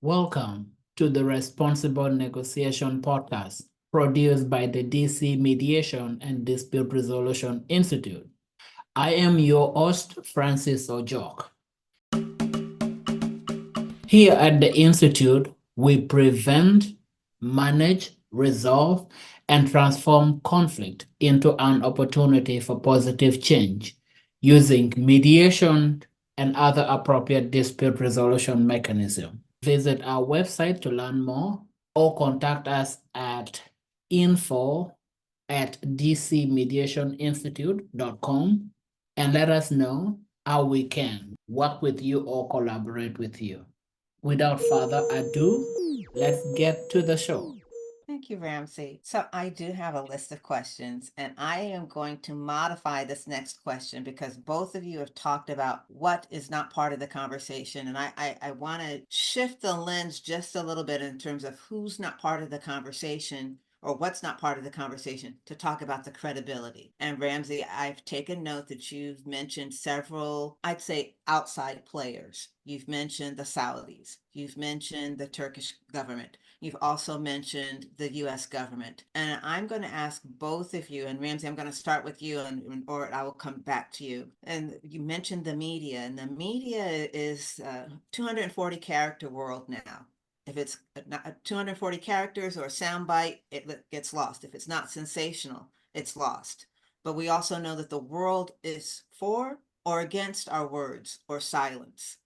Welcome to the Responsible Negotiation Podcast, produced by the DC Mediation and Dispute Resolution Institute. I am your host, Francis Ojok. Here at the Institute, we prevent, manage, resolve, and transform conflict into an opportunity for positive change using mediation and other appropriate dispute resolution mechanisms. Visit our website to learn more or contact us at info@dcmediationinstitute.com and let us know how we can work with you or collaborate with you. Without further ado, let's get to the show. Thank you, Ramsey. So I do have a list of questions, and I am going to modify this next question because both of you have talked about what is not part of the conversation. And I want to shift the lens just a little bit in terms of who's not part of the conversation or what's not part of the conversation to talk about the credibility. And Ramsey, I've taken note that you've mentioned several, I'd say, outside players. You've mentioned the Saudis. You've mentioned the Turkish government. You've also mentioned the US government. And I'm going to ask both of you, and Ramsey, I'm going to start with you, or I will come back to you. And you mentioned the media, and the media is a 240 character world now. If it's not 240 characters or a soundbite, it gets lost. If it's not sensational, it's lost. But we also know that the world is for or against our words or silence,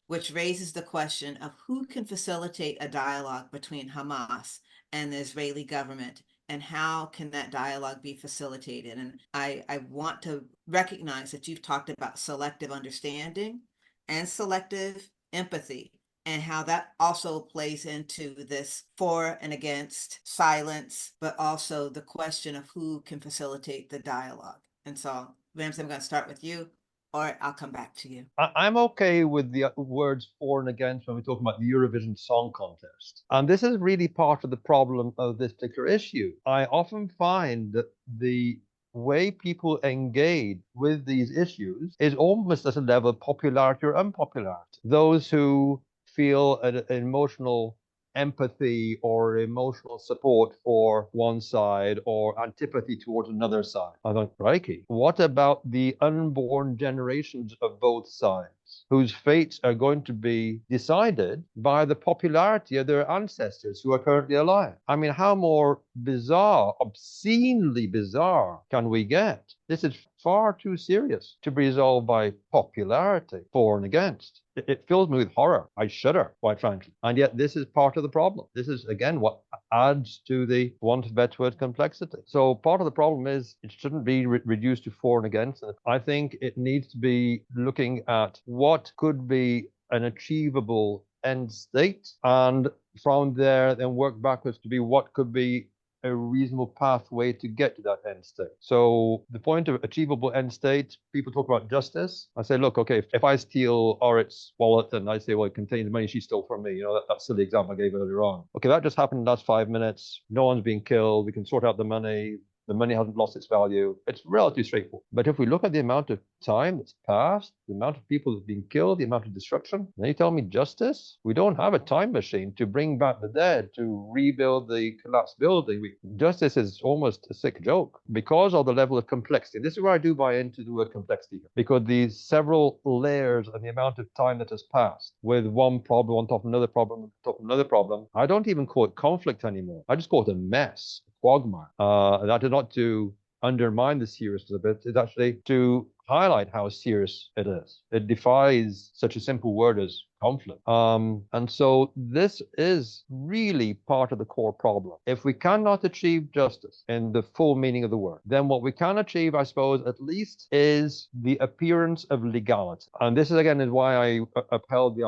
which raises the question of who can facilitate a dialogue between Hamas and the Israeli government, and how can that dialogue be facilitated? And I want to recognize that you've talked about selective understanding and selective empathy, and how that also plays into this for and against silence, but also the question of who can facilitate the dialogue. And so, Ramsey, I'm going to start with you, or I'll come back to you. I'm okay with the words for and against when we talk about the Eurovision Song Contest. And this is really part of the problem of this particular issue. I often find that the way people engage with these issues is almost at a level of popularity or unpopularity. Crowds who feel an emotional empathy or emotional support for one side or antipathy towards another side. I thought, crikey, what about the unborn generations of both sides, whose fates are going to be decided by the popularity of their ancestors who are currently alive? I mean, how more bizarre, obscenely bizarre can we get? This is far too serious to be resolved by popularity, for and against. It fills me with horror. I shudder, quite frankly. And yet this is part of the problem. This is, again, what adds to the want of better word complexity. So part of the problem is it shouldn't be reduced to for and against. And I think it needs to be looking at what could be an achievable end state, and from there then work backwards to be what could be a reasonable pathway to get to that end state. So the point of achievable end state, people talk about justice. I say, look, okay, if I steal Orit's wallet and I say, well, it contains money she stole from me, you know, that silly example I gave earlier on. Okay, that just happened in the last 5 minutes. No one's being killed. We can sort out the money. The money hasn't lost its value. It's relatively straightforward. But if we look at the amount of time that's passed, the amount of people that have been killed, the amount of destruction, then you tell me justice? We don't have a time machine to bring back the dead, to rebuild the collapsed building. Justice is almost a sick joke because of the level of complexity. This is where I do buy into the word complexity, because these several layers and the amount of time that has passed with one problem on top of another problem on top of another problem, I don't even call it conflict anymore. I just call it a mess. Quagmire. That is not to undermine the seriousness of it. It's actually to highlight how serious it is. It defies such a simple word as conflict. And so this is really part of the core problem. If we cannot achieve justice in the full meaning of the word, then what we can achieve, I suppose, at least is the appearance of legality. And this is, again, is why I upheld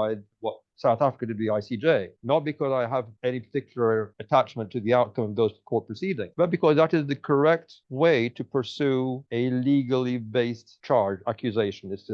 what South Africa did the ICJ, not because I have any particular attachment to the outcome of those court proceedings, but because that is the correct way to pursue a legally based charge accusation. It's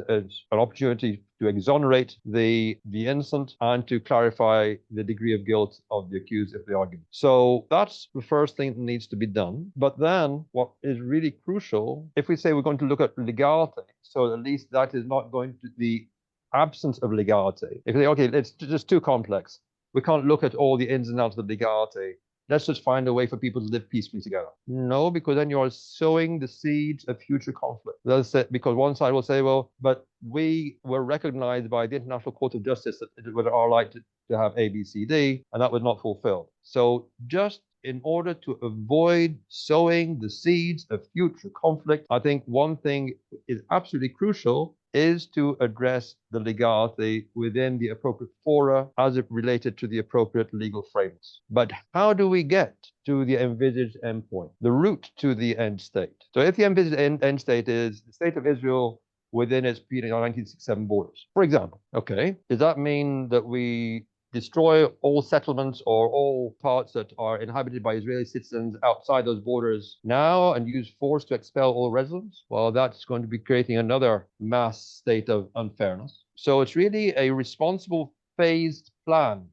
an opportunity to exonerate the innocent and to clarify the degree of guilt of the accused if they argue. So that's the first thing that needs to be done. But then what is really crucial, if we say we're going to look at legality, so at least that is not going to the absence of legality. If they okay, it's just too complex. we can't look at all the ins and outs of the legality. Let's just find a way for people to live peacefully together. No, because then you're sowing the seeds of future conflict. That's it, because one side will say, well, but we were recognized by the International Court of Justice that it was our right to have A, B, C, D, and that was not fulfilled. So just in order to avoid sowing the seeds of future conflict, I think one thing is absolutely crucial is to address the legality within the appropriate fora as it related to the appropriate legal frameworks. But how do we get to the envisaged endpoint, the route to the end state? So if the envisaged end state is the state of Israel within its 1967 borders, for example, okay, does that mean that we destroy all settlements or all parts that are inhabited by Israeli citizens outside those borders now and use force to expel all residents? Well, that's going to be creating another mass state of unfairness. So it's really a responsible phased plan,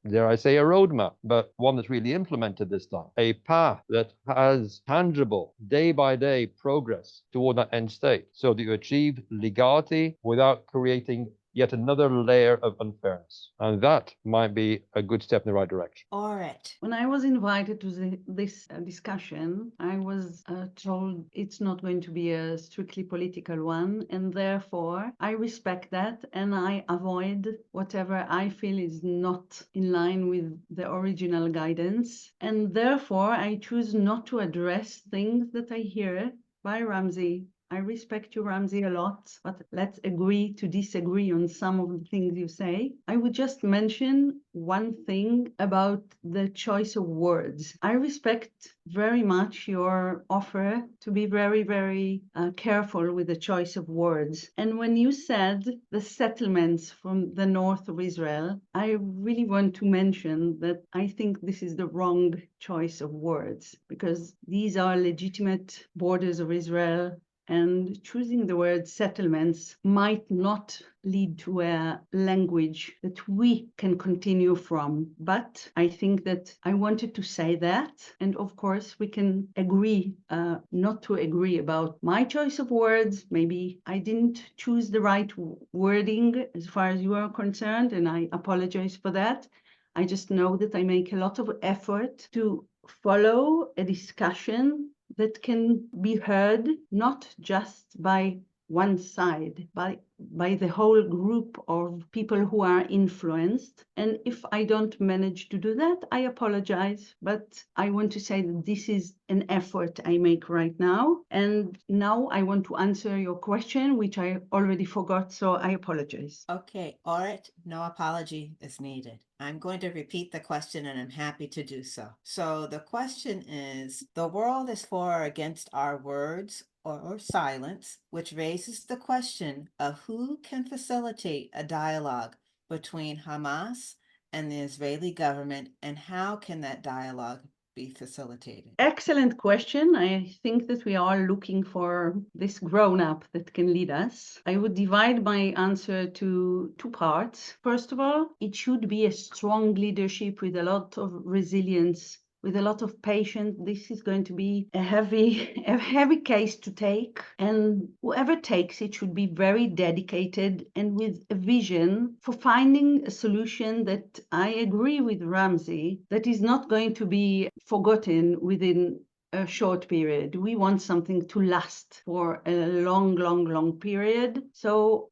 dare I say, a roadmap, but one that's really implemented this time, a path that has tangible day by day progress toward that end state so that you achieve legality without creating yet another layer of unfairness. And that might be a good step in the right direction. All right. When I was invited to this discussion, I was told it's not going to be a strictly political one, and therefore I respect that and I avoid whatever I feel is not in line with the original guidance. And therefore I choose not to address things that I hear by Ramsey. I respect you, Ramsey, a lot, but let's agree to disagree on some of the things you say. I would just mention one thing about the choice of words. I respect very much your offer to be very, very careful with the choice of words. And when you said the settlements from the north of Israel, I really want to mention that I think this is the wrong choice of words, because these are legitimate borders of Israel. And choosing the word settlements might not lead to a language that we can continue from. But I think that I wanted to say that. And of course, we can agree not to agree about my choice of words. Maybe I didn't choose the right wording as far as you are concerned, and I apologize for that. I just know that I make a lot of effort to follow a discussion that can be heard not just by one side, by the whole group of people who are influenced. And if I don't manage to do that, I apologize. But I want to say that this is an effort I make right now. And now I want to answer your question, which I already forgot, so I apologize. Okay, all right, no apology is needed. I'm going to repeat the question and I'm happy to do so. So the question is, the world is for or against our words or silence, which raises the question of who can facilitate a dialogue between Hamas and the Israeli government, and how can that dialogue be facilitated? Excellent question. I think that we are looking for this grown-up that can lead us. I would divide my answer to two parts. First of all, it should be a strong leadership with a lot of resilience, with a lot of patience. This is going to be a heavy case to take, and whoever takes it should be very dedicated and with a vision for finding a solution that, I agree with Ramsey, that is not going to be forgotten within a short period. We want something to last for a long period. So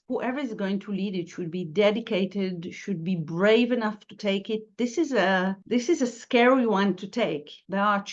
whoever is going to lead it should be dedicated, should be brave enough to take it. This is a scary one to take. There are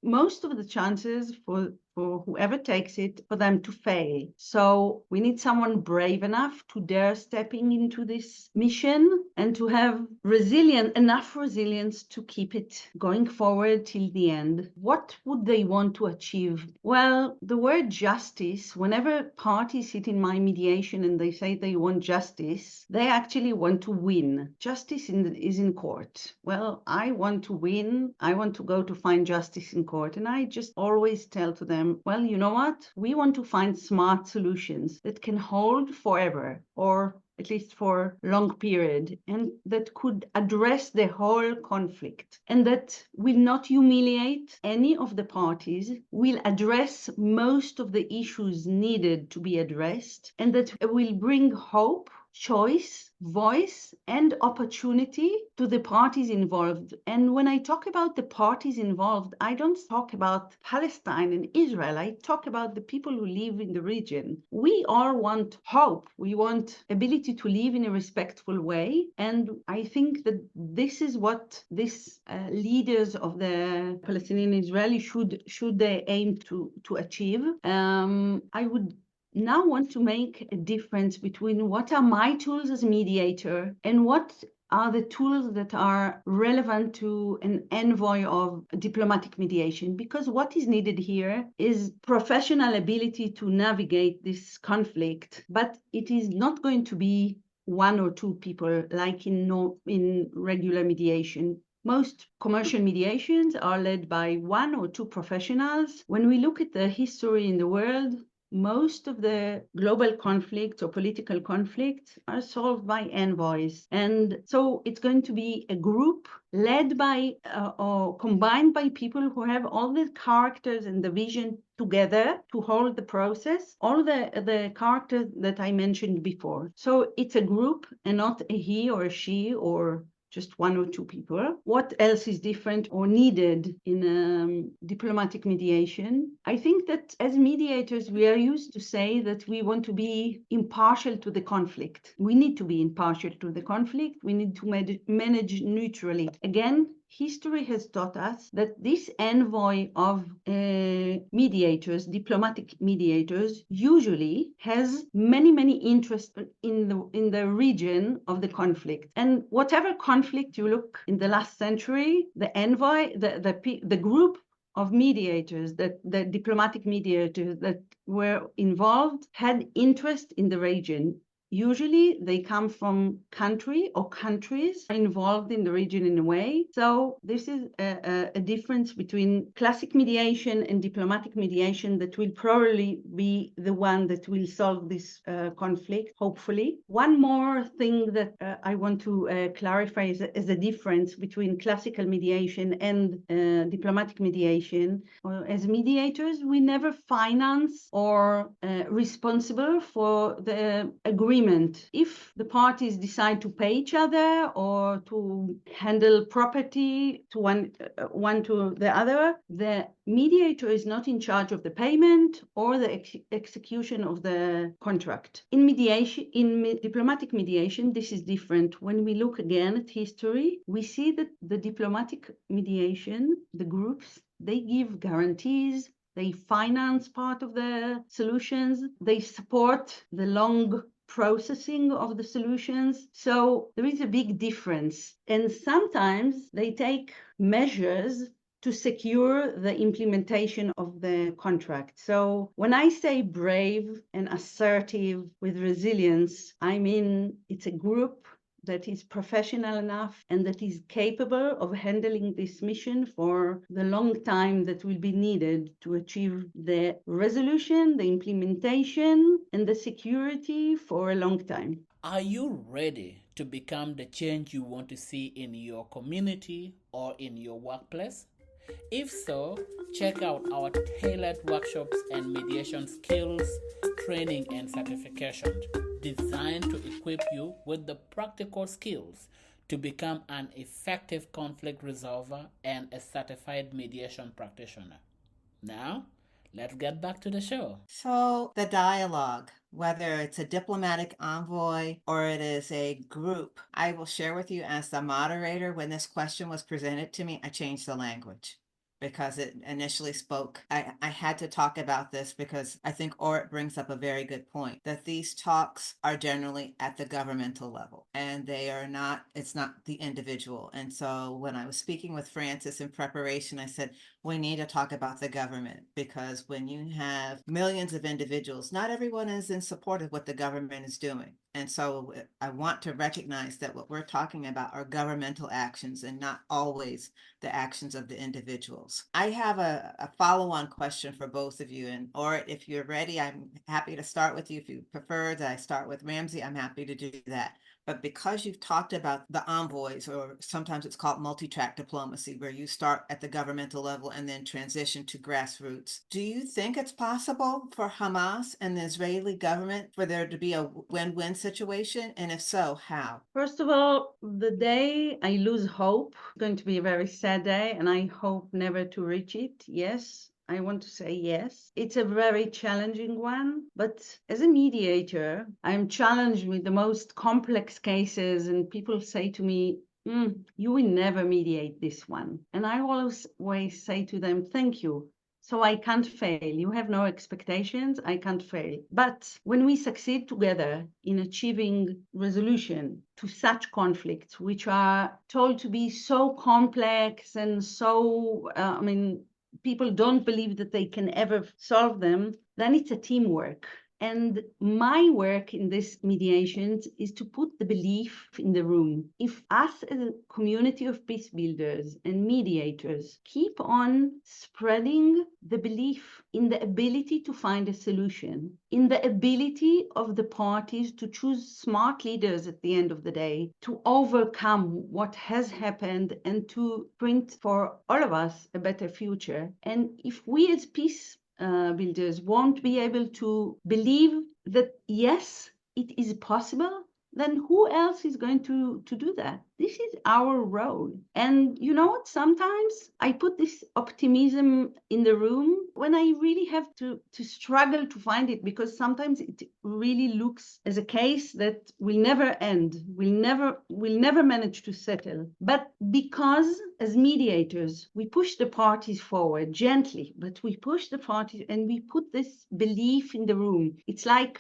most of the chances for whoever takes it, for them to fail. So we need someone brave enough to dare stepping into this mission and to have enough resilience to keep it going forward till the end. What would they want to achieve? Well, the word justice, whenever parties sit in my mediation and they say they want justice, they actually want to win. Justice is in court. Well, I want to win. I want to go to find justice in court. And I just always tell to them, well, you know what? We want to find smart solutions that can hold forever, or at least for a long period, and that could address the whole conflict, and that will not humiliate any of the parties, will address most of the issues needed to be addressed, and that will bring hope choice, voice, and opportunity to the parties involved. And when I talk about the parties involved, I don't talk about Palestine and Israel. I talk about the people who live in the region. We all want hope. We want ability to live in a respectful way. And I think that this is what these leaders of the Palestinian Israeli should they aim to achieve. I would now want to make a difference between what are my tools as a mediator and what are the tools that are relevant to an envoy of diplomatic mediation, because what is needed here is professional ability to navigate this conflict, but it is not going to be one or two people like in regular mediation. Most commercial mediations are led by one or two professionals. When we look at the history in the world, most of the global conflicts or political conflicts are solved by envoys. And so it's going to be a group led by or combined by people who have all the characters and the vision together to hold the process, all the characters that I mentioned before. So it's a group and not a he or a she or just one or two people. What else is different or needed in diplomatic mediation? I think that as mediators, we are used to say that we want to be impartial to the conflict. We need to be impartial to the conflict. We need to manage neutrally. Again, history has taught us that this envoy of mediators, diplomatic mediators, usually has many interests in the region of the conflict. And whatever conflict you look in the last century, the envoy, the group of mediators, the diplomatic mediators that were involved had interest in the region. Usually they come from country or countries involved in the region in a way. So this is a difference between classic mediation and diplomatic mediation that will probably be the one that will solve this conflict, hopefully. One more thing that I want to clarify is the difference between classical mediation and diplomatic mediation. As mediators, we never finance or responsible for the agreement. If the parties decide to pay each other or to handle property to one to the other, the mediator is not in charge of the payment or the execution of the contract. In mediation, diplomatic mediation, this is different. When we look again at history, we see that the diplomatic mediation, the groups, they give guarantees, they finance part of the solutions, they support the long processing of the solutions. So there is a big difference. And sometimes they take measures to secure the implementation of the contract. So when I say brave and assertive with resilience, I mean it's a group that is professional enough and that is capable of handling this mission for the long time that will be needed to achieve the resolution, the implementation, and the security for a long time. Are you ready to become the change you want to see in your community or in your workplace? If so, check out our tailored workshops and mediation skills, training, and certifications designed to equip you with the practical skills to become an effective conflict resolver and a certified mediation practitioner. Now, let's get back to the show. So the dialogue, whether it's a diplomatic envoy or it is a group, I will share with you as the moderator, when this question was presented to me, I changed the language because it initially spoke. I had to talk about this because I think Orit brings up a very good point, that these talks are generally at the governmental level and they are not, it's not the individual. And so when I was speaking with Francis in preparation, I said, we need to talk about the government, because when you have millions of individuals, not everyone is in support of what the government is doing. And so I want to recognize that what we're talking about are governmental actions and not always the actions of the individuals. I have a follow-on question for both of you. And or if you're ready, I'm happy to start with you. If you prefer that I start with Ramsey, I'm happy to do that. But because you've talked about the envoys, or sometimes it's called multi-track diplomacy, where you start at the governmental level and then transition to grassroots, do you think it's possible for Hamas and the Israeli government for there to be a win-win situation? And if so, how? First of all, the day I lose hope, it's going to be a very sad day, and I hope never to reach it. Yes, I want to say yes. It's a very challenging one, but as a mediator, I'm challenged with the most complex cases, and people say to me, you will never mediate this one. And I always say to them, thank you. So I can't fail. You have no expectations. I can't fail. But when we succeed together in achieving resolution to such conflicts, which are told to be so complex and so, people don't believe that they can ever solve them, then it's a teamwork. And my work in this mediations is to put the belief in the room. If us as a community of peace builders and mediators keep on spreading the belief in the ability to find a solution, in the ability of the parties to choose smart leaders at the end of the day, to overcome what has happened and to print for all of us a better future. And if we as peace builders won't be able to believe that, yes, it is possible, then who else is going to do that? This is our role. And you know what? Sometimes I put this optimism in the room when I really have to struggle to find it, because sometimes it really looks as a case that will never end, will never manage to settle. But because as mediators, we push the parties forward gently, but we push the parties and we put this belief in the room. It's like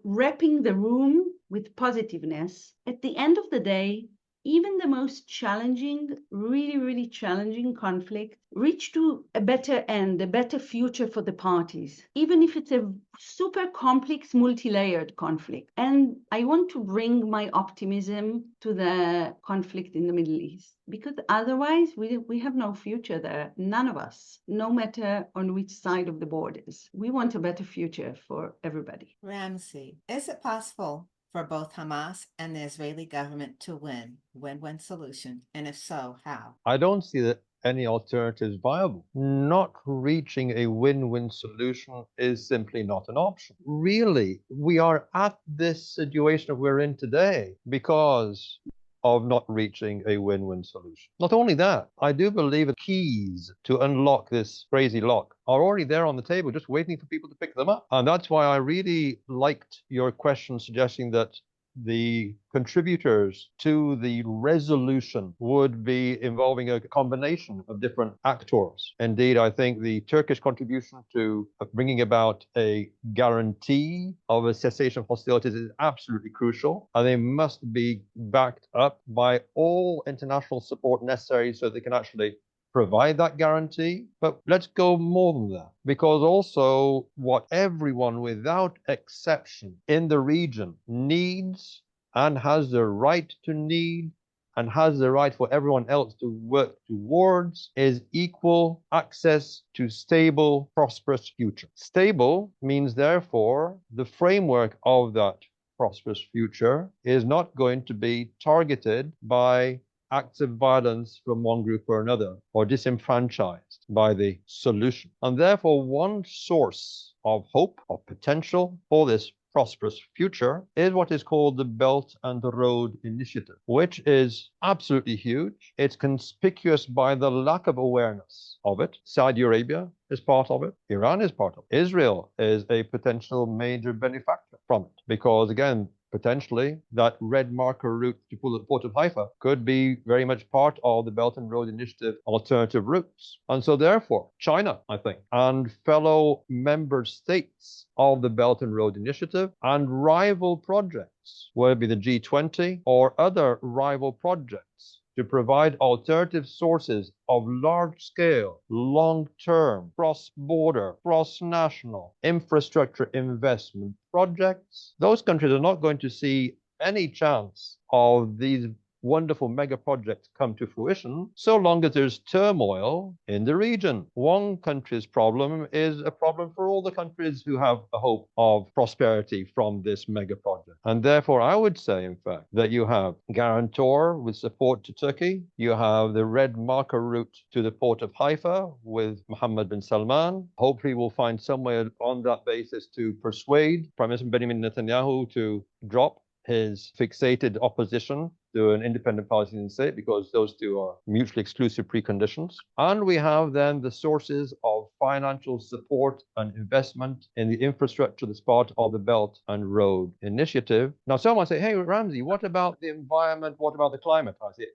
wrapping the room with positiveness. At the end of the day, even the most challenging, really, really challenging conflict reach to a better end, a better future for the parties, even if it's a super complex, multi-layered conflict. And I want to bring my optimism to the conflict in the Middle East, because otherwise we have no future there. None of us, no matter on which side of the borders. We want a better future for everybody. Ramsey, is it possible for both Hamas and the Israeli government to win-win solution? And if so, how? I don't see that any alternative is viable. Not reaching a win-win solution is simply not an option. Really, we are at this situation we're in today because of not reaching a win-win solution. Not only that, I do believe the keys to unlock this crazy lock are already there on the table, just waiting for people to pick them up. And that's why I really liked your question suggesting that the contributors to the resolution would be involving a combination of different actors. Indeed, I think the Turkish contribution to bringing about a guarantee of a cessation of hostilities is absolutely crucial, and they must be backed up by all international support necessary so they can actually provide that guarantee. But let's go more than that, because also what everyone without exception in the region needs and has the right to need and has the right for everyone else to work towards is equal access to stable, prosperous future. Stable means, therefore, the framework of that prosperous future is not going to be targeted by acts of violence from one group or another, or disenfranchised by the solution. And therefore, one source of hope, of potential for this prosperous future is what is called the Belt and Road Initiative, which is absolutely huge. It's conspicuous by the lack of awareness of it. Saudi Arabia is part of it. Iran is part of it. Israel is a potential major benefactor from it, because again, potentially that red marker route to pull at the Port of Haifa could be very much part of the Belt and Road Initiative alternative routes. And so therefore, China, I think, and fellow member states of the Belt and Road Initiative and rival projects, whether it be the G20 or other rival projects, to provide alternative sources of large-scale, long-term, cross-border, cross-national infrastructure investment projects. Those countries are not going to see any chance of these wonderful mega projects come to fruition, so long as there's turmoil in the region. One country's problem is a problem for all the countries who have a hope of prosperity from this mega project. And therefore, I would say, in fact, that you have guarantor with support to Turkey. You have the red marker route to the port of Haifa with Mohammed bin Salman. Hopefully, we'll find some way on that basis to persuade Prime Minister Benjamin Netanyahu to drop his fixated opposition to an independent Palestinian state, because those two are mutually exclusive preconditions. And we have then the sources of financial support and investment in the infrastructure that's part of the Belt and Road Initiative. Now, someone say, hey, Ramsey, what about the environment? What about the climate? I say,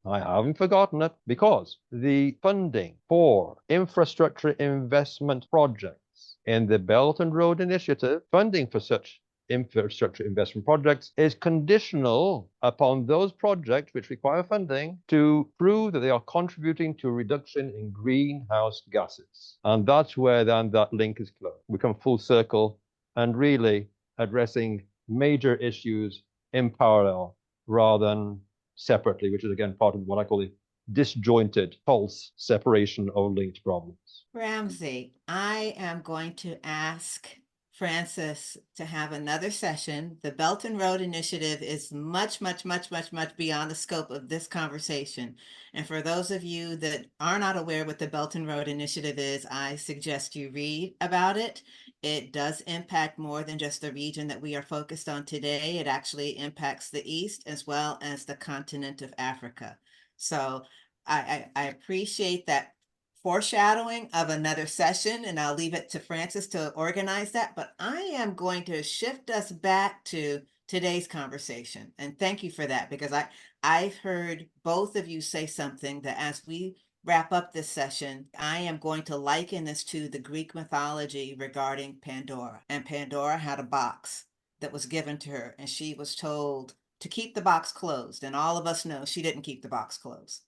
I haven't forgotten it, because the funding for infrastructure investment projects in the Belt and Road Initiative, funding for such infrastructure investment projects is conditional upon those projects which require funding to prove that they are contributing to a reduction in greenhouse gases. And that's where then that link is closed. We come full circle and really addressing major issues in parallel rather than separately, which is again part of what I call the disjointed, false separation of linked problems. Ramsey, I am going to ask Francis to have another session. The Belt and Road Initiative is much beyond the scope of this conversation. And for those of you that are not aware what the Belt and Road Initiative is, I suggest you read about it. It does impact more than just the region that we are focused on today. It actually impacts the East as well as the continent of Africa. So I appreciate that foreshadowing of another session, and I'll leave it to Francis to organize that. But I am going to shift us back to today's conversation. And thank you for that, because I've heard both of you say something that as we wrap up this session, I am going to liken this to the Greek mythology regarding Pandora. And Pandora had a box that was given to her, and she was told to keep the box closed. And all of us know she didn't keep the box closed.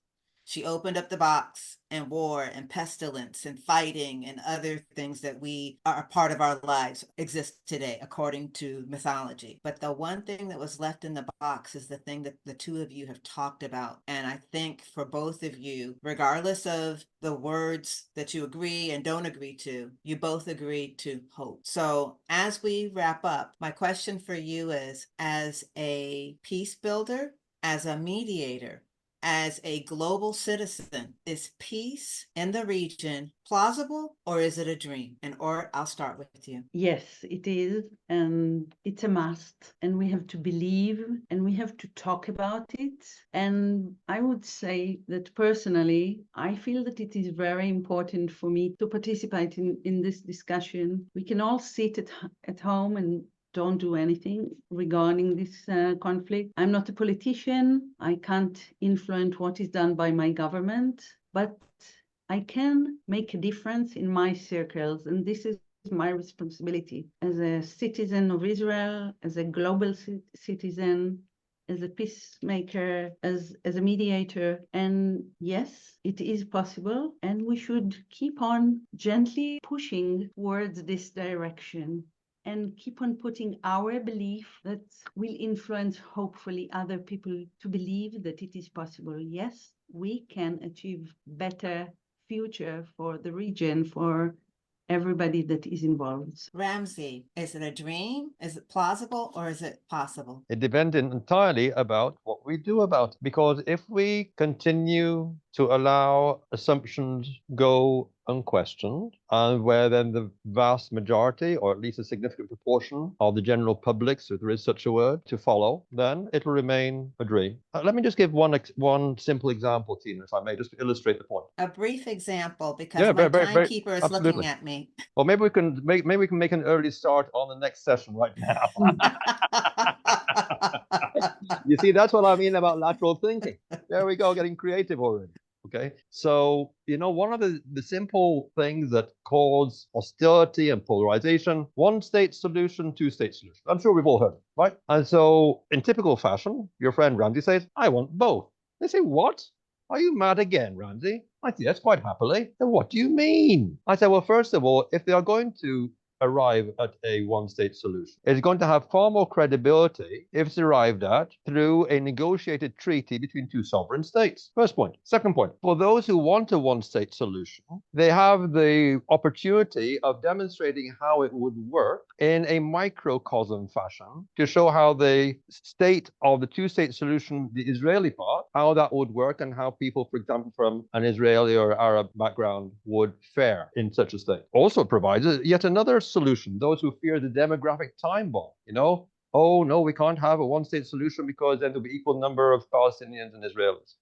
She opened up the box, and war and pestilence and fighting and other things that we are a part of our lives exist today, according to mythology. But the one thing that was left in the box is the thing that the two of you have talked about. And I think for both of you, regardless of the words that you agree and don't agree to, you both agree to hope. So as we wrap up, my question for you is, as a peace builder, as a mediator, as a global citizen, is peace in the region plausible, or is it a dream? And Or, I'll start with you. Yes, it is, and it's a must, and we have to believe, and we have to talk about it. And I would say that personally, I feel that it is very important for me to participate in this discussion. We can all sit at home and don't do anything regarding this conflict. I'm not a politician. I can't influence what is done by my government, but I can make a difference in my circles. And this is my responsibility as a citizen of Israel, as a global citizen, as a peacemaker, as a mediator. And yes, it is possible. And we should keep on gently pushing towards this direction, and keep on putting our belief that will influence, hopefully, other people to believe that it is possible. Yes, we can achieve better future for the region, for everybody that is involved. Ramsey, is it a dream? Is it plausible, or is it possible? It depends entirely about what we do about it. Because if we continue to allow assumptions go unquestioned, and where then the vast majority, or at least a significant proportion of the general public, so there is such a word, to follow, then it'll remain a dream. Let me just give one simple example, Tina, if I may, just to illustrate the point. A brief example, because Yeah, my very, timekeeper is absolutely. looking at me. Or maybe we can make an early start on the next session right now. You see, that's what I mean about lateral thinking. There we go, getting creative already. Okay, so one of the simple things that cause hostility and polarization: one state solution, two state solution. I'm sure we've all heard it, right? And so, in typical fashion, your friend Ramsey says, "I want both." They say, "What? Are you mad again, Ramsey?" I say, "Yes, quite happily." "Then what do you mean?" I say, "Well, first of all, if they are going to arrive at a one-state solution. It's going to have far more credibility if it's arrived at through a negotiated treaty between two sovereign states. First point. Second point, for those who want a one-state solution, they have the opportunity of demonstrating how it would work in a microcosm fashion to show how the state of the two-state solution, the Israeli part, how that would work and how people, for example, from an Israeli or Arab background would fare in such a state. Also provides yet another solution. Those who fear the demographic time bomb, oh no, we can't have a one-state solution because then there'll be equal number of Palestinians and Israelis.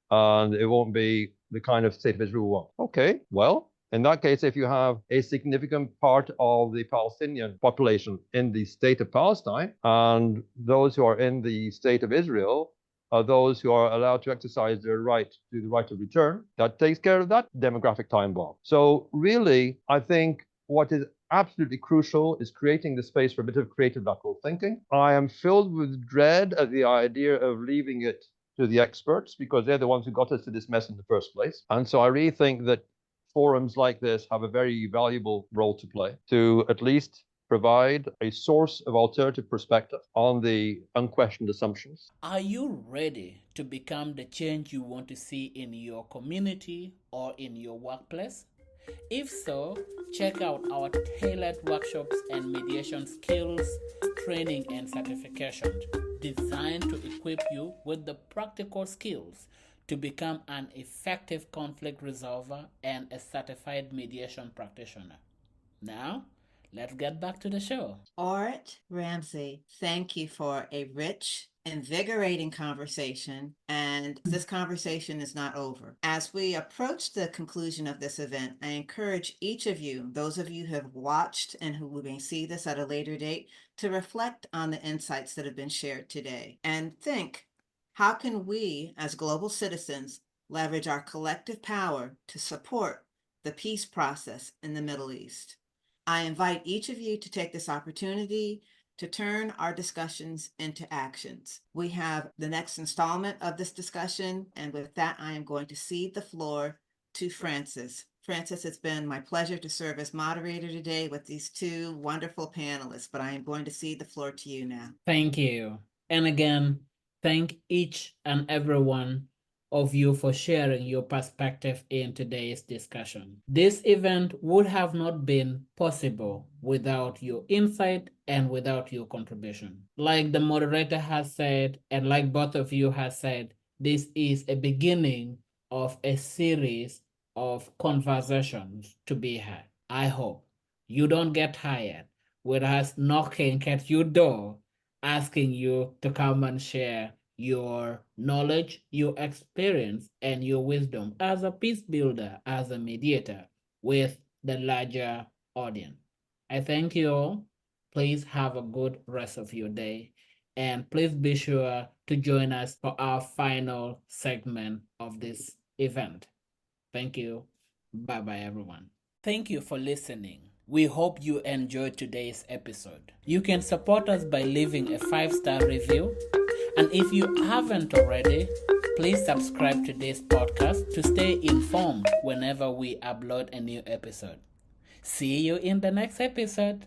And it won't be the kind of state of Israel we want. Okay, well, in that case, if you have a significant part of the Palestinian population in the state of Palestine and those who are in the state of Israel are those who are allowed to exercise their right to the right of return, that takes care of that demographic time bomb. So really, I think what is absolutely crucial is creating the space for a bit of creative lateral thinking. I am filled with dread at the idea of leaving it to the experts because they're the ones who got us to this mess in the first place. And so I really think that forums like this have a very valuable role to play to at least provide a source of alternative perspective on the unquestioned assumptions. Are you ready to become the change you want to see in your community or in your workplace? If so, check out our tailored workshops and mediation skills, training and certifications designed to equip you with the practical skills to become an effective conflict resolver and a certified mediation practitioner. Now, let's get back to the show. Art Ramsey, thank you for a rich, invigorating conversation, and this conversation is not over. As we approach the conclusion of this event, I encourage each of you, those of you who have watched and who may see this at a later date, to reflect on the insights that have been shared today and think, how can we as global citizens leverage our collective power to support the peace process in the Middle East? I invite each of you to take this opportunity to turn our discussions into actions. We have the next installment of this discussion, and with that, I am going to cede the floor to Francis. Francis, it's been my pleasure to serve as moderator today with these two wonderful panelists, but I am going to cede the floor to you now. Thank you. And again, thank each and every one of you for sharing your perspective in today's discussion. This event would have not been possible without your insight and without your contribution. Like the moderator has said, and like both of you have said, this is a beginning of a series of conversations to be had. I hope you don't get tired with us knocking at your door, asking you to come and share your knowledge, your experience, and your wisdom as a peace builder, as a mediator with the larger audience. I thank you all. Please have a good rest of your day. And please be sure to join us for our final segment of this event. Thank you. Bye-bye, everyone. Thank you for listening. We hope you enjoyed today's episode. You can support us by leaving a 5-star review. And if you haven't already, please subscribe to this podcast to stay informed whenever we upload a new episode. See you in the next episode.